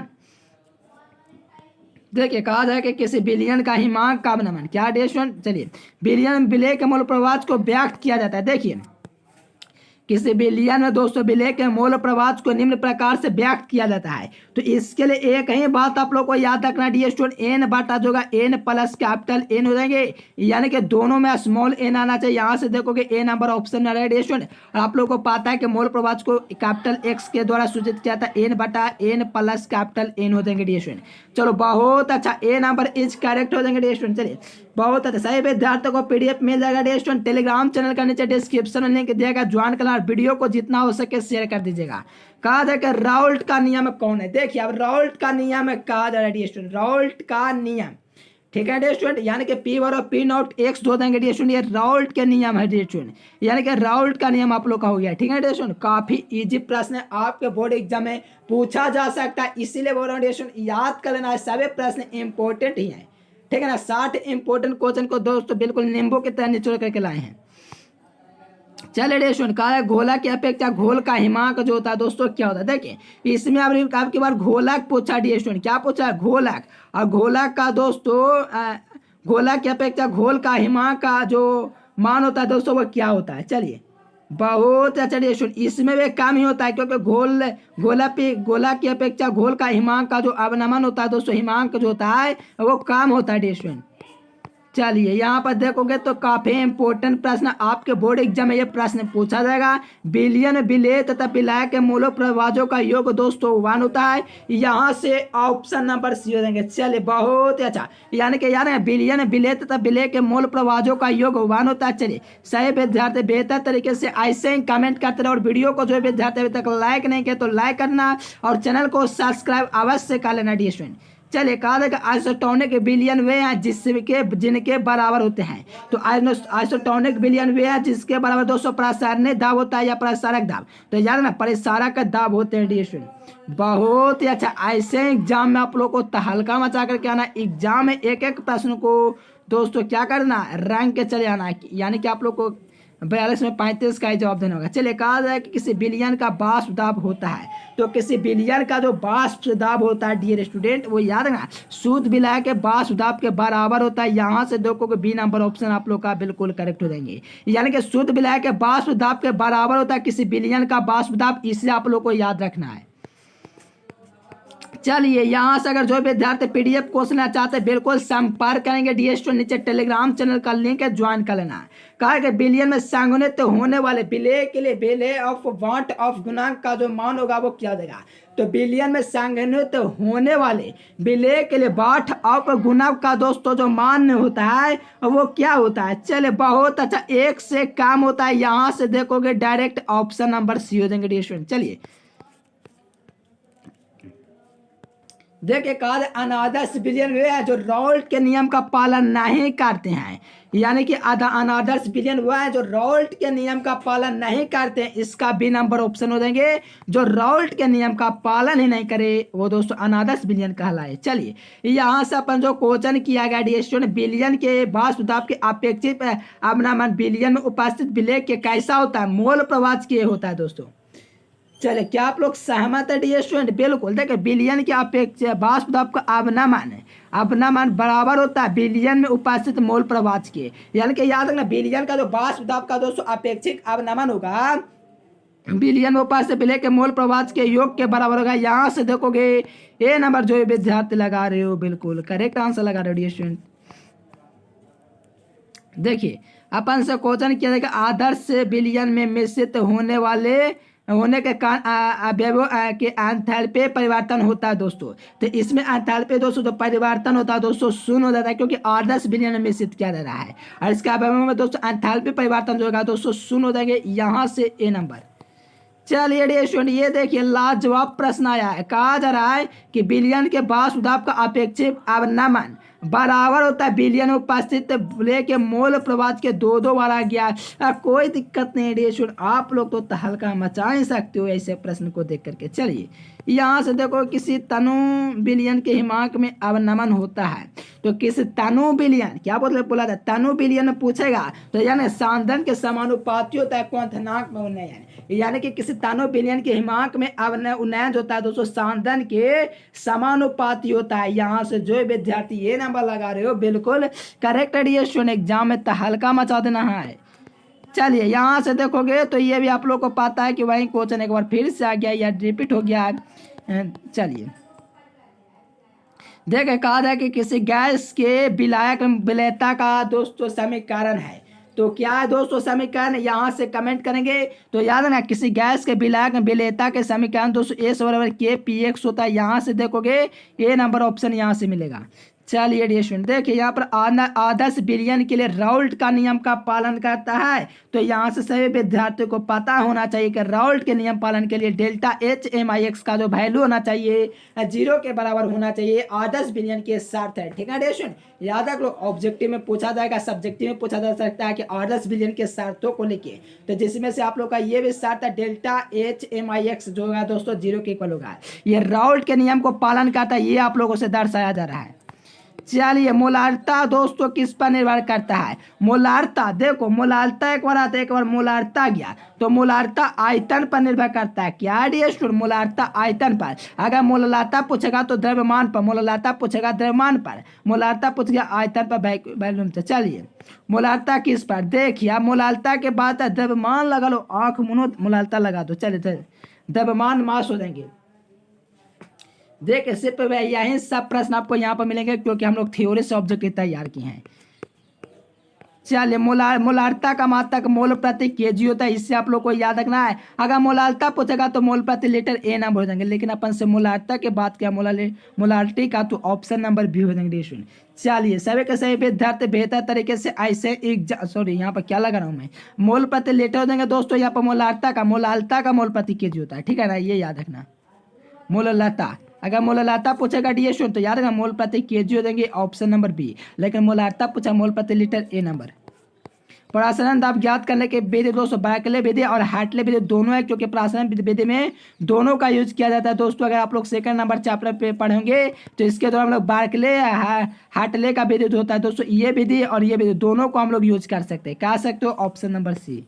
देखिए कहा जाए कि किसी बिलियन का हिमांक का अनुमान क्या डियर स्टूडेंट, चलिए बिलियन विलय के मूल प्रवाह को व्यक्त किया जाता है। देखिए किसी बिलियन में दोस्तों विलय के मूल प्रवाह को निम्न प्रकार से व्यक्त किया जाता है। तो इसके लिए एक ही बात आप लोग को याद रखना डियर स्टूडेंट, एन बटा जो एन प्लस कैपिटल एन हो जाएंगे, यानी कि दोनों में स्मॉल एन आना चाहिए। यहाँ से देखोगे ए नंबर ऑप्शन में रहा डियर स्टूडेंट, और आप लोग को पता है कि मूल प्रवाह को कैपिटल एक्स के द्वारा सूचित किया था, एन बटा एन प्लस कैपिटल एन हो जाएंगे डियर स्टूडेंट। चलो बहुत अच्छा, ए नंबर इज करेक्ट हो जाएंगे डियर स्टूडेंट। चलिए बहुत अच्छा, सही विद्यार्थियों को पीडीएफ मिल जाएगा डियर स्टूडेंट, टेलीग्राम चैनल का नीचे डिस्क्रिप्शन में लिंक दिया गया, ज्वाइन करना, वीडियो को जितना हो सके शेयर कर दीजिएगा। कहा जाए कि राउल्ट का नियम कौन है, देखिए अब राउल्ट का नियम कहा जा रहा है डियर स्टूडेंट, राउल्ट का नियम, ठीक है डियर स्टूडेंट, यानी कि पी और पी नॉट एक्स दो देंगे डियर स्टूडेंट, ये राउल्ट के नियम है डियर स्टूडेंट, यानी कि राउल्ट का नियम आप लोग का हो गया, ठीक है डियर स्टूडेंट। काफी इजी प्रश्न है, आपके बोर्ड एग्जाम में पूछा जा सकता है, इसीलिए बोल रहा हूँ डियर स्टूडेंट, याद कर लेना, सभी प्रश्न इंपॉर्टेंट ही है, ठीक है ना। 60 इंपॉर्टेंट क्वेश्चन को दोस्तों बिल्कुल नींबू की तरह निचोड़ करके लाए हैं। चलिए डियर स्टूडेंट, कहा है गोला की अपेक्षा घोल का हिमांक जो होता है दोस्तों क्या होता है, देखिए इसमें आपकी बार घोलक पूछा डियर स्टूडेंट, क्या पूछा है घोलक, और घोलक का दोस्तों घोलक की अपेक्षा घोल का हिमांक का जो मान होता है दोस्तों वो क्या होता है। चलिए बहुत अच्छा डियर स्टूडेंट, इसमें भी कम ही होता है, क्योंकि गोला की अपेक्षा घोल का हिमांक का जो अवनमन होता है दोस्तों, हिमांक जो होता है वो कम होता है डियर स्टूडेंट। चलिए यहाँ पर देखोगे तो काफी इंपॉर्टेंट प्रश्न आपके बोर्ड एग्जाम में ये प्रश्न पूछा जाएगा, बिलियन विलय तथा विलय के मूल प्रवाहों का योग दोस्तों 1 होता है, यहाँ से ऑप्शन नंबर सी हो जाएंगे। चलिए बहुत अच्छा, यानी कि यार बिलियन विलय तथा विलय के मूल प्रवाहों का योग 1 होता है। चलिए सही विद्यार्थी बेहतर तरीके से ऐसे ही कमेंट करते रहे, और वीडियो को जो विद्यार्थी अभी तक लाइक नहीं किया तो लाइक करना, और चैनल को सब्सक्राइब अवश्य कर लेना डियर स्टूडेंट। चलिए कहा जाएगा आइसोटोनिक बिलियन वे हैं जिनके बराबर होते हैं, तो आइसोटोनिक बिलियन वे हैं जिसके बराबर दोस्तों प्रसारणीय दाब होता है या प्रसारक दाब, तो याद ना परिसारक दाब होते हैं डियर स्टूडेंट। बहुत ही अच्छा, ऐसे एग्जाम में आप लोग को तहलका मचा करके आना, एग्जाम में एक एक प्रश्न को दोस्तों क्या करना रैंक के चले आना, यानी कि आप लोग को 42 में 35 का ही जवाब देना होगा। चलिए कहा जाए कि किसी बिलियन का वाष्प दाब होता है, तो किसी बिलियन का जो वाष्प दाब होता है डियर स्टूडेंट वो याद रखना शुद्ध विलय के वाष्प दाब के बराबर होता है। यहाँ से देखोगे बी नंबर ऑप्शन आप लोग का बिल्कुल करेक्ट हो जाएंगे, यानी कि शुद्ध विलय के वाष्प दाब के बराबर होता है किसी बिलियन का वाष्प दाब, इसे आप लोग को याद रखना है। चलिए यहाँ से अगर जो विद्यार्थी पीडीएफ कोर्स लेना चाहते हैं बिल्कुल संपर्क करेंगे डियर स्टूडेंट, नीचे टेलीग्राम चैनल का लिंक है, ज्वाइन कर लेना। कहा कि बिलियन में संगुणित होने वाले विलय के लिए विलय ऑफ वाट ऑफ गुणांक का जो मान होगा वो क्या देगा, तो बिलियन में संगुणित होने वाले विलय के लिए वाट ऑफ गुणांक का दोस्तों जो मान होता है वो क्या होता है। चलिए बहुत अच्छा, 1 से कम होता है, यहाँ से देखोगे डायरेक्ट ऑप्शन नंबर सी हो जाएंगे डियर स्टूडेंट। चलिए देखिए कहा अनादर्श बिलियन वे है जो राउल्ट के नियम का पालन नहीं करते हैं, यानी कि अनादर्श बिलियन वो है जो राउल्ट के नियम का पालन नहीं करते हैं, इसका बी नंबर ऑप्शन हो जाएंगे, जो राउल्ट के नियम का पालन ही नहीं करे वो दोस्तों अनादर्श बिलियन कहलाए। चलिए यहाँ से अपन जो क्वेश्चन किया गया डियर स्टूडेंट, बिलियन के वाष्प दाब के अपेक्षित अवनमन बिलियन में उपस्थित विलय के कैसा होता है, मोल प्रवाह के होता है दोस्तों। चले क्या आप लोग सहमत है डियर स्टूडेंट, बिल्कुल देखिए बिलियन के अपेक्षा वाष्प दाब का अवनमन बराबर होता है बिलियन में उपस्थित मोल प्रवाह के, यानी कि याद रखना बिलियन का जो वाष्प दाब का दोस्तों अपेक्षित अवनमन होगा बिलियन में उपस्थित विलय के मोल प्रवाह के योग के बराबर होगा। यहाँ से देखोगे ए नंबर जो विद्यार्थी लगा रहे हो बिल्कुल करेक्ट आंसर लगा रहे हो डियर स्टूडेंट। देखिए अपन से क्वेश्चन किया जाएगा आदर्श बिलियन में मिश्रित होने के कारण अवयवों के एंथैल्पी परिवर्तन होता है दोस्तों, तो इसमें एंथैल्पी दोस्तों जो परिवर्तन होता है दोस्तों शून्य हो जाता है, क्योंकि आदर्श बिलियन में मिश्रित किया जा रहा है, और इसके अवयवों में दोस्तों एंथैल्पी परिवर्तन जो होगा दोस्तों शून्य हो जाएंगे। यहाँ से ए नंबर चलिए डियर स्टूडेंट, ये देखिए लाजवाब प्रश्न आया है। कहा जा रहा है कि बिलियन के वासुदाब का अपेक्षित अवनमन बराबर होता है बिलियन में उपस्थित लेके मोल प्रवाद के दो दो बार आ गया। कोई दिक्कत नहीं डियर स्टूडेंट, आप लोग तो तहलका मचा ही सकते हो ऐसे प्रश्न को देख करके। चलिए यहाँ से देखो, किसी तनु बिलियन के हिमांक में अवनमन होता है, तो किस तनु बिलियन, क्या बोला था, तनु बिलियन में पूछेगा तो यानी सांदन के समानुपाती होता है क्वथनांक में उन्नयन, यानी कि किसी तनु बिलियन के हिमांक में उन्नयन होता है दोस्तों सांदन के समानुपाती होता है। यहाँ से जो विद्यार्थी ये नंबर लगा रहे हो बिल्कुल करेक्ट है स्टूडेंट, एग्जाम में तहलका मचा देना है। चलिए यहाँ से देखोगे तो ये भी आप लोग को पता है कि वही क्वेश्चन एक बार फिर से आ गया या रिपीट हो गया है। चलिए देखे, कहा जाए कि किसी गैस के विलायक विलेयता का दोस्तों समीकरण है, तो क्या है दोस्तों समीकरण, यहाँ से कमेंट करेंगे। तो याद ना, किसी गैस के विलायक विलेयता के समीकरण दोस्तों एस बराबर के पी एक्स होता है। यहाँ से देखोगे ए नंबर ऑप्शन यहाँ से मिलेगा। चलिए डियर स्टूडेंट, देखिए यहाँ पर आदर्श बिलियन के लिए राउल्ट का नियम का पालन करता है, तो यहाँ से सभी विद्यार्थियों को पता होना चाहिए कि राउल्ट के नियम पालन के लिए डेल्टा एच एम आई एक्स का जो वैल्यू होना चाहिए 0 के बराबर होना चाहिए, आदर्श बिलियन के शर्त है। ठीक है डियर स्टूडेंट, याद रख लो, ऑब्जेक्टिव में पूछा जाएगा, सब्जेक्टिव में पूछा जा सकता है कि आदर्श बिलियन के शर्तों को लेके, तो जिसमें से आप लोग का ये भी शर्त है डेल्टा एच एम आई एक्स जो होगा दोस्तों 0 के इक्वल होगा। ये राउल्ट के नियम को पालन करता है, ये आप लोगों से दर्शाया जा रहा है। चलिए मोलारता दोस्तों किस पर निर्भर करता है, मोलारता देखो, मोलारता एक बार आता है, एक बार मोलारता गया, तो मोलारता आयतन पर निर्भर करता है। क्या डियर स्टूडेंट, मोलारता आयतन पर। अगर मोलारता पूछेगा तो द्रव्यमान पर, मोलारता पूछेगा द्रव्यमान पर, मोलारता पूछेगा आयतन पर वैल्यूम से। चलिए मोलारता किस पर, देखिए मोलारता के बाद द्रव्यमान लगा लो, आंख मुनो मोलारता लगा दो। चलिए द्रव्यमान मास हो जाएंगे। देखिए सिर्फ यही सब प्रश्न आपको यहाँ पर मिलेंगे क्योंकि हम लोग थ्योरी से ऑब्जेक्टिव तैयार किए हैं। चलिए मोलारता का मात्रक मोल प्रति केजी होता है, इससे आप लोग को याद रखना है। अगर मोलारता पूछेगा तो मोल प्रति लीटर ए नंबर हो जाएंगे, लेकिन अपन से मोलारता के बात किया मोलारिटी का, तो ऑप्शन नंबर बी हो जाएंगे। चलिए सभी के सभी विद्यार्थी बेहतर तरीके से ऐसे सॉरी यहाँ पर क्या लगा रहा हूँ मैं, मोल प्रति लीटर हो जाएंगे दोस्तों। यहाँ पर मोलारता का मोल प्रति केजी होता है, ठीक है ना, ये याद रखना। मोलारता, अगर मोलारता पूछेगा डियर स्टूडेंट तो याद रखना मोल प्रति केजी हो देंगे, ऑप्शन नंबर बी। लेकिन मोलारता पूछा मोल प्रति लीटर ए नंबर। प्रासरण दाब ज्ञात करने के विधि दोस्तों बैकले विधि और हार्टले विधि दोनों है, क्योंकि प्रासरण विधि में दोनों का यूज किया जाता है दोस्तों। अगर आप लोग सेकंड नंबर चैप्टर पे पढ़ेंगे तो इसके दौरान हम लोग बैकले हार्टले का विधि होता है दोस्तों, ये विधि और ये विधि दोनों को हम लोग यूज कर सकते हैं। कह सकते हो ऑप्शन नंबर सी।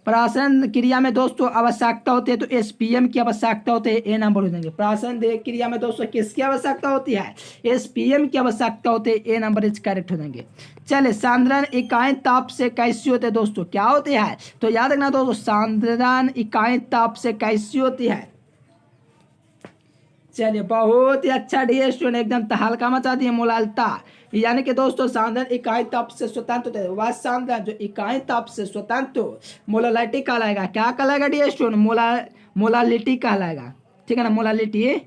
प्रासरण क्रिया में दोस्तों आवश्यकता होती है तो एसपीएम की आवश्यकता होती है, ए नंबर हो जाएंगे। प्रासरण क्रिया में दोस्तों किसकी आवश्यकता होती है, एसपीएम की आवश्यकता होती है, ए नंबर इज करेक्ट हो जाएंगे। चले सांद्रण इकाई ताप से कैसी होते हैं दोस्तों, क्या होती है, तो याद रखना दोस्तों सांद्रण इकाई ताप से कैसी होती है। चलिए बहुत ही अच्छा डियर स्टूडेंट, एकदम तहलका मचा दिए। मोलारता यानी कि दोस्तों सांद्रण इकाई ताप से स्वतंत्र होते हैं, वह सांद्रण जो इकाई ताप से स्वतंत्र मोलालिटी कहलाएगा। क्या कहलाएगा डियर स्टूडेंट, मोलालिटी कहलाएगा, ठीक है ना, मोलालिटी।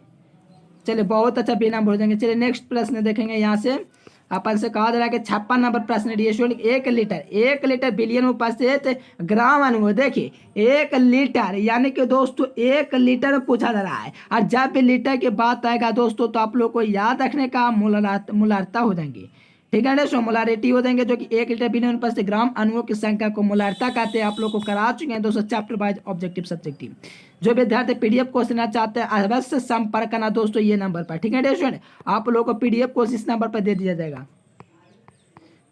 चलिए बहुत अच्छा बी नंबर हो जाएंगे। चलिए नेक्स्ट प्रश्न देखेंगे। यहाँ से अपन से कहा जा रहा है कि 56 नंबर प्रश्न डियर स्टूडेंट, 1 लीटर बिलियन में उपस्थित ग्राम अणु, देखिए 1 लीटर यानी कि दोस्तों 1 लीटर में पूछा जा रहा है, और जब भी लीटर की बात आएगा दोस्तों तो आप लोग को याद रखने का मोलारता हो जाएंगे, ठीक है दोस्तों, मोलारिटी हो जाएंगे, जो कि 1 लीटर बिलियन में उपस्थित ग्राम अणुओं की संख्या को मोलारता कहते हैं। आप लोग को करा चुके हैं दोस्तों चैप्टर वाइज ऑब्जेक्टिव सब्जेक्टिव। जो विद्यार्थी पीडीएफ कोर्स लेना चाहते हैं अवश्य संपर्क करना दोस्तों ये नंबर पर, ठीक है दोस्तों, आप लोगों को पीडीएफ कोर्स इस नंबर पर दे दिया जाएगा।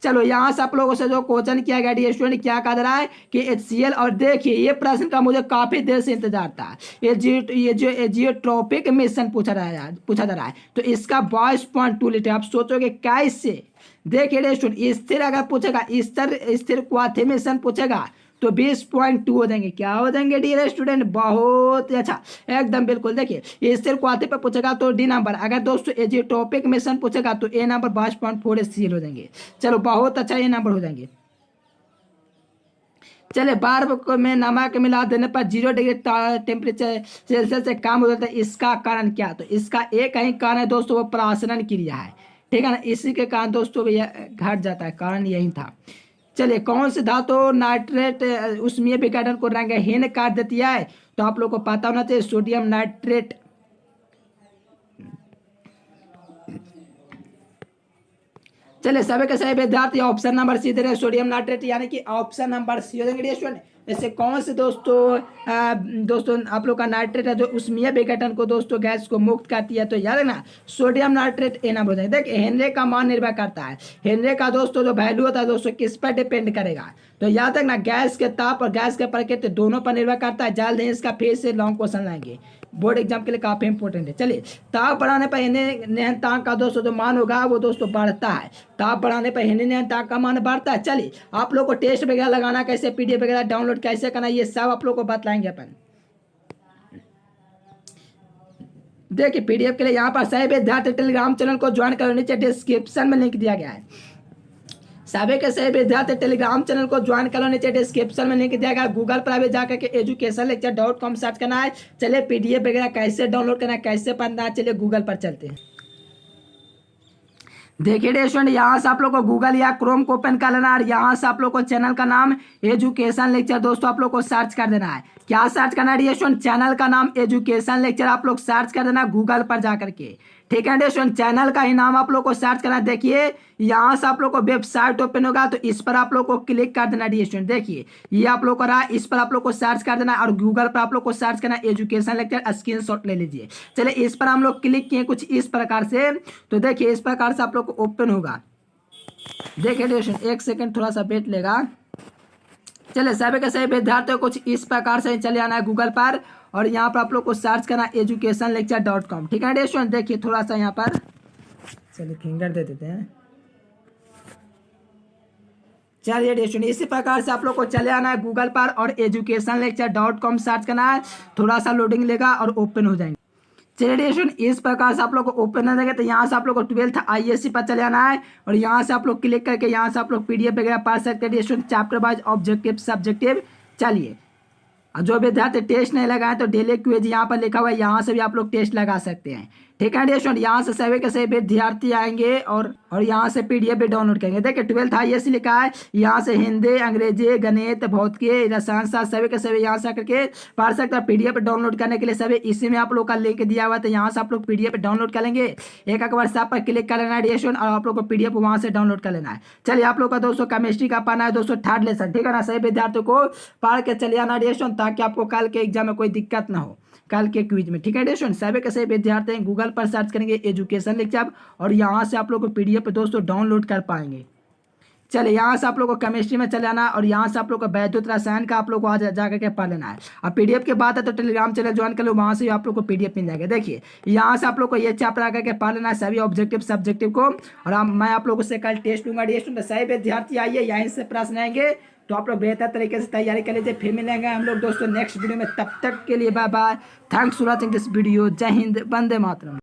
चलो यहाँ से आप लोगों से जो क्वेश्चन किया गया डियर स्टूडेंट, क्या कह रहा है कि HCl, और देखिए ये प्रश्न का मुझे काफी देर से इंतजार था। ये जो एजियोट्रोपिक मिश्रण पूछा जा रहा है, तो इसका 22.2 लीटर। आप सोचोगे कैसे, देखिए डियर स्टूडेंट स्थिर अगर पूछेगा, स्थिर क्वाथी मिश्रण पूछेगा तो 20.2 हो जाएंगे। क्या हो जाएंगे डियर स्टूडेंट, बहुत ही अच्छा, एकदम बिल्कुल। देखिए स्थिर क्वाथी पर पूछेगा तो डी नंबर, अगर दोस्तों एजियोट्रोपिक मिश्रण पूछेगा तो ए नंबर 22.4 सील हो जाएंगे। चलो बहुत अच्छा ये नंबर हो जाएंगे। चले बर्फ में नमक मिला देने पर 0 डिग्री टेम्परेचर सेल्सियस से कम हो जाता है, इसका कारण क्या, तो इसका एक ही कारण है दोस्तों, वो प्रासरण क्रिया है, ठीक है ना, इसी के कारण दोस्तों घट जाता है, कारण यही था। चलिए कौन सी धातु नाइट्रेट उसमें विघटन को रंगहीन कर देती है, तो आप लोग को पता होना चाहिए सोडियम नाइट्रेट। चलिए सभी के सभी विद्यार्थी ऑप्शन नंबर सी दे रहे हैं सोडियम नाइट्रेट, यानी कि ऑप्शन नंबर सी हो जाएंगे स्टूडेंट। जैसे कौन से दोस्तों आप लोग का नाइट्रेट है जो उसमें विघटन को दोस्तों गैस को मुक्त करती है, तो याद है ना सोडियम नाइट्रेट ए नाम हो जाएगा। देखिए हेनरी का मान निर्भर करता है, हेनरी का दोस्तों जो वैल्यू होता है दोस्तों किस पर डिपेंड करेगा, तो याद रखना गैस के ताप और गैस के प्रकृति दोनों पर निर्भर करता है। जल्द ही इसका फिर से लॉन्ग क्वेश्चन लाएंगे, बोर्ड एग्जाम के लिए काफी इंपॉर्टेंट है। चलिए ताप बढ़ाने पर नियतांक का दोस्तों जो मान होगा वो दोस्तों बढ़ता है, ताप बढ़ाने पर नियतांक का मान बढ़ता है। चलिए आप लोग को टेस्ट वगैरह लगाना कैसे, पीडीएफ वगैरह डाउनलोड कैसे करना, ये सब आप लोग को बतलाएंगे अपन। देखिए पीडीएफ के लिए यहाँ पर सभी विद्यार्थी टेलीग्राम चैनल को ज्वाइन करो, नीचे डिस्क्रिप्शन में लिंक दिया गया है। सभी के सभी विद्यार्थी टेलीग्राम चैनल को ज्वाइन करो, नीचे डिस्क्रिप्शन में लिंक दिया गया। गूगल पर अभी जाकर के educationlecture.com सर्च करना है। चलिए पीडीएफ वगैरह कैसे डाउनलोड करना है, कैसे पढ़ना है, चलिए गूगल पर चलते हैं। देखिए स्टूडेंट यहाँ से आप लोग को गूगल या क्रोम को ओपन कर लेना और यहाँ से आप लोग को चैनल का नाम एजुकेशन लेक्चर दोस्तों आप लोग को सर्च कर देना है। क्या सर्च करना है स्टूडेंट, चैनल का नाम एजुकेशन लेक्चर आप लोग सर्च कर देना गूगल पर जाकर के, ठीक है स्टूडेंट। चैनल का ही नाम आप लोग को सर्च करना है। देखिए यहाँ से आप लोग को वेबसाइट ओपन होगा, तो इस पर आप लोग को क्लिक कर देना स्टूडेंट। देखिए ये आप लोग को रहा, इस पर आप लोग को सर्च कर देना और गूगल पर आप लोग को सर्च करना एजुकेशन लेक्चर, स्क्रीनशॉट ले लीजिए। चलिए इस पर हम लोग क्लिक किए कुछ इस प्रकार से, तो देखिए इस प्रकार से आप लोग को ओपन होगा। देखिए स्टूडेंट एक सेकंड थोड़ा सा वेट लेगा। चलिए सभी के सभी विद्यार्थियों कुछ इस प्रकार से चले आना है गूगल पर और यहाँ पर आप लोग को सर्च करना educationlecture.com, ठीक है स्टूडेंट। देखिए थोड़ा सा यहाँ पर चलिए फिंगर दे देते हैं। चलिए स्टूडेंट इसी प्रकार से आप लोग को चले आना है गूगल पर और educationlecture.com सर्च करना है, थोड़ा सा लोडिंग लेगा और ओपन हो जाएंगे। चलिए स्टूडेंट इस प्रकार से आप लोग को ओपन हो जाएगा, तो यहाँ से आप लोग को 12th ISC पर चले आना है और यहाँ से आप लोग क्लिक करके यहाँ से आप लोग पीडीएफ वगैरह पढ़ सकते हैं student, chapter wise objective subjective. चलिए जो विद्यार्थी टेस्ट नहीं लगाए तो डेली क्विज यहाँ पर लिखा हुआ है, यहाँ से भी आप लोग टेस्ट लगा सकते हैं, ठीक है स्टूडेंट। यहाँ से सभी के सभी विद्यार्थी आएंगे और यहाँ से पीडीएफ भी डाउनलोड करेंगे। देखिए 12th ISC लिखा है, यहाँ से हिंदी, अंग्रेजी, गणित, भौतिकी, रसायन शास्त्र सभी के सभी यहाँ से आकर के पढ़ सकते हैं। पीडीएफ डाउनलोड करने के लिए सभी इसी में आप लोग का लिंक दिया हुआ है, तो यहाँ से आप लोग पीडीएफ डाउनलोड कर लेंगे। एक बार सब पर क्लिक कर लेना है स्टूडेंट और आप लोग को पीडीएफ वहाँ से डाउनलोड कर लेना है। चलिए आप लोग का दोस्तों केमिस्ट्री का पढ़ना है दोस्तों 3rd लेसन, ठीक है ना। सभी विद्यार्थियों को पढ़ के चलिए आना स्टूडेंट, ताकि आपको कल के एग्जाम में कोई दिक्कत ना हो, कल के क्विज में, ठीक है स्टूडेंट। सभी के सभी विद्यार्थी गूगल पर सर्च करेंगे एजुकेशन लेक्चर और यहाँ से आप लोग को पीडीएफ दोस्तों डाउनलोड कर पाएंगे। चलिए यहाँ से आप लोग को केमिस्ट्री में चले आना और यहाँ से आप लोग को वैद्युत रसायन का आप लोग को आज जाकर के पढ़ लेना है। अब पीडीएफ के बाद है तो टेलीग्राम चैनल ज्वाइन कर लो, वहाँ से आप लोग को पीडीएफ मिल जाएगा। देखिए यहाँ से आप लोग को ये चैप्टर आकर के पढ़ लेना है सभी ऑब्जेक्टिव सब्जेक्टिव को, और मैं आप लोगों से कल टेस्ट लूंगा स्टूडेंट। सही विद्यार्थी आइए, यहीं से प्रश्न आएंगे तो आप लोग बेहतर तरीके से तैयारी कर लीजिए। फिर मिलेंगे हम लोग दोस्तों नेक्स्ट वीडियो में, तब तक के लिए bye bye, thanks for watching this video. जय हिंद, वंदे मातरम।